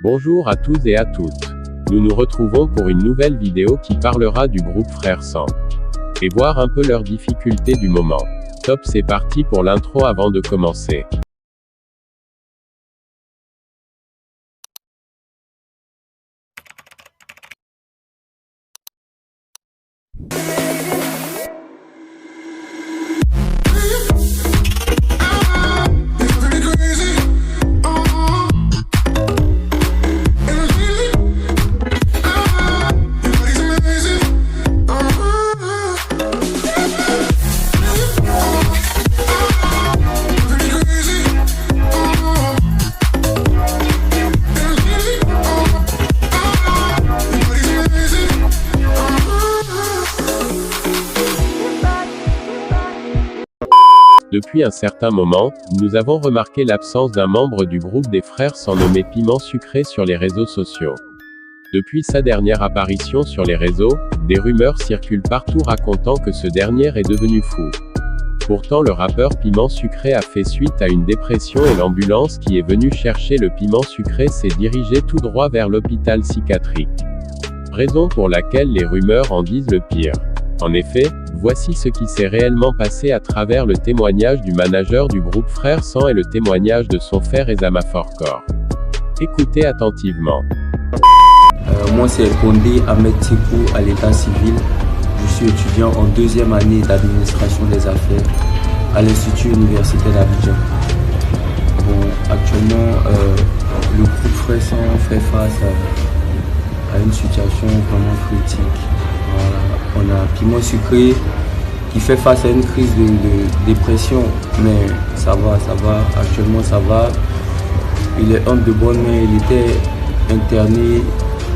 Bonjour à tous et à toutes. Nous nous retrouvons pour une nouvelle vidéo qui parlera du groupe Frères Sang. Et voir un peu leurs difficultés du moment. Top, c'est parti pour l'intro avant de commencer. Depuis un certain moment, nous avons remarqué l'absence d'un membre du groupe des Frères Sang nommé Piment Sucré sur les réseaux sociaux. Depuis sa dernière apparition sur les réseaux, des rumeurs circulent partout racontant que ce dernier est devenu fou. Pourtant le rappeur Piment Sucré a fait suite à une dépression et l'ambulance qui est venue chercher le Piment Sucré s'est dirigée tout droit vers l'hôpital psychiatrique. Raison pour laquelle les rumeurs en disent le pire. En effet, voici ce qui s'est réellement passé à travers le témoignage du manager du groupe Frères Sang et le témoignage de son frère Ezama Forkor. Écoutez attentivement. Moi c'est Condé Ahmed Tikou à l'état civil. Je suis étudiant en deuxième année d'administration des affaires à l'Institut universitaire d'Abidjan. Bon, actuellement, le groupe Frères Sang fait face à une situation vraiment critique. Voilà. On a Piment Sucré qui fait face à une crise de dépression, mais ça va, actuellement ça va. Il est homme de bonne main, il était interné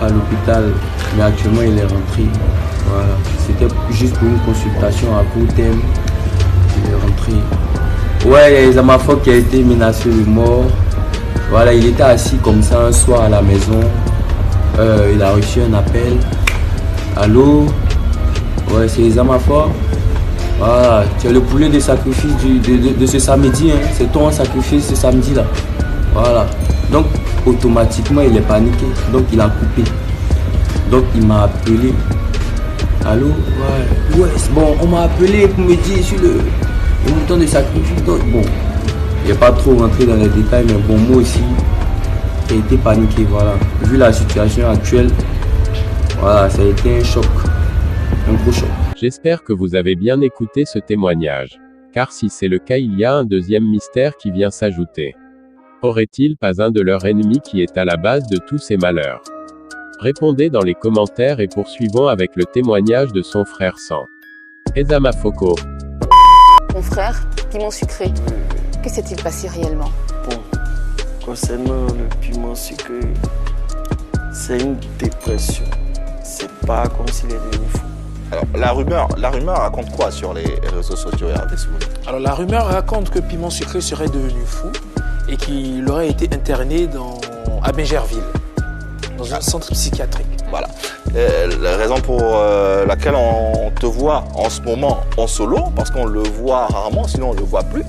à l'hôpital, mais actuellement il est rentré. Voilà. C'était juste pour une consultation à court terme, il est rentré. Ouais, il y a Ezama Forkor qui a été menacé de mort. Voilà, il était assis comme ça un soir à la maison, il a reçu un appel. Allô? Ouais, c'est Ezama Forkor. Voilà, tu es le poulet de sacrifice de ce samedi, hein. C'est ton sacrifice ce samedi là. Voilà. Donc automatiquement il est paniqué. Donc il a coupé. Donc il m'a appelé. Allô? Ouais. Ouais, c'est bon, on m'a appelé pour me dire sur le montant de sacrifice. Donc bon, il n'est pas trop rentré dans les détails, mais bon, moi aussi, j'ai été paniqué, voilà. Vu la situation actuelle, voilà, ça a été un choc. Un gros choc. J'espère que vous avez bien écouté ce témoignage. Car si c'est le cas, il y a un deuxième mystère qui vient s'ajouter. Aurait-il pas un de leurs ennemis qui est à la base de tous ces malheurs? Répondez dans les commentaires et poursuivons avec le témoignage de son frère Sang. Ezama Forkor. Mon frère, Piment Sucré, que s'est-il passé réellement? Bon, concernant le Piment Sucré, c'est une dépression. C'est pas comme s'il est devenu fou. Alors, la rumeur raconte quoi sur les réseaux sociaux, RDS? Alors, la rumeur raconte que Piment Sucré serait devenu fou et qu'il aurait été interné à Bingerville, dans un centre psychiatrique. Voilà. La raison pour laquelle on te voit en ce moment en solo, parce qu'on le voit rarement, sinon on ne le voit plus.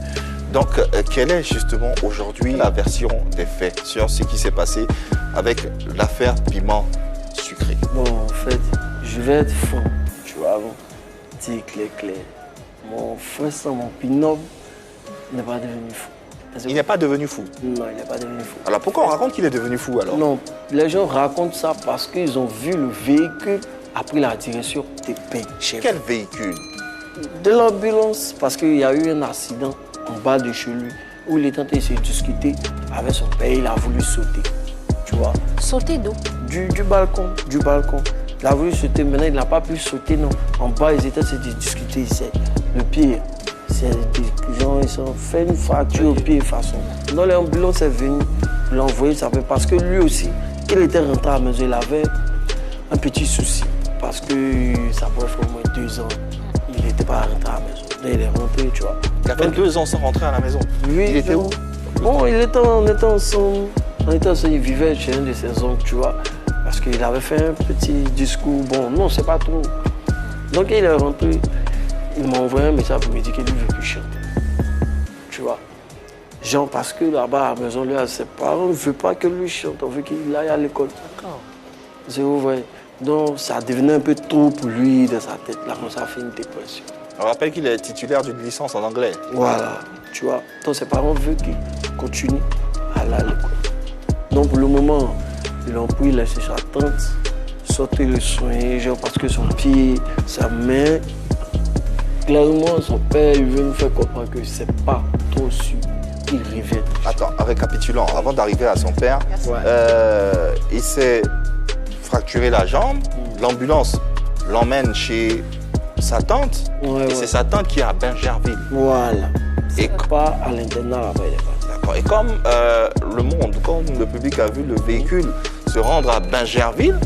Donc, quelle est justement aujourd'hui la version des faits sur ce qui s'est passé avec l'affaire Piment Sucré? Bon, en fait, je vais être franc, tu vois, avant, dire clair. Mon frère Sang, mon binôme, n'est pas devenu fou. Il n'est pas devenu fou? Non, il n'est pas devenu fou. Alors pourquoi on raconte qu'il est devenu fou alors? Non, les gens racontent ça parce qu'ils ont vu le véhicule a pris la direction des Bingerville. Quel véhicule? De l'ambulance, parce qu'il y a eu un accident en bas de chez lui où il est en train de se discuter avec son père, il a voulu sauter, tu vois. Sauter d'où? Du balcon. Il a voulu sauter, maintenant il n'a pas pu sauter, non. En bas, ils étaient en train de discuter, c'est le pire. C'est des gens, ils ont fait une fracture au pied de façon. Donc l'ambulance est venue, il l'a envoyé, ça fait parce que lui aussi, il était rentré à la maison, il avait un petit souci. Parce que ça pourrait faire au moins 2 ans, il n'était pas rentré à la maison. Là, il est rentré, tu vois. Il a fait 2 ans sans rentrer à la maison. Lui, il était où? Bon, on était ensemble, il vivait chez un de ses oncles, tu vois. Parce qu'il avait fait un petit discours, bon, non, c'est pas trop. Donc il est rentré, il m'a envoyé un message pour me dire qu'il veut plus chanter. Tu vois. Genre parce que là-bas à la maison, lui, ses parents ne veulent pas que lui chante, on veut qu'il aille à l'école. D'accord. C'est vrai. Donc ça devenait un peu trop pour lui dans sa tête. Là, ça a fait une dépression. On rappelle qu'il est titulaire d'une licence en anglais. Voilà, tu vois. Donc ses parents veulent qu'il continue à aller à l'école. Donc pour le moment, ils l'ont pris, laissé sa tante, sortir le soin, genre parce que son pied, sa main, clairement son père, il veut nous faire comprendre que c'est pas trop sûr qu'il revienne. Attends, récapitulons, avant d'arriver à son père, il s'est fracturé la jambe, l'ambulance l'emmène chez sa tante, et c'est sa tante qui est à Bingerville. Voilà. Et pas à l'internat là-bas, il est pas. D'accord. Et comme le monde, comme le public a vu le véhicule se rendre à Bingerville,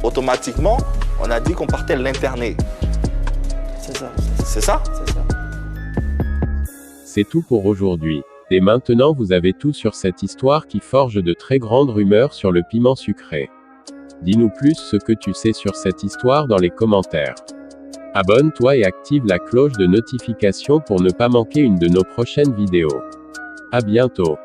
automatiquement, on a dit qu'on partait l'interner. C'est ça. C'est ça? C'est ça. C'est tout pour aujourd'hui. Dès maintenant vous avez tout sur cette histoire qui forge de très grandes rumeurs sur le piment sucré. Dis-nous plus ce que tu sais sur cette histoire dans les commentaires. Abonne-toi et active la cloche de notification pour ne pas manquer une de nos prochaines vidéos. À bientôt.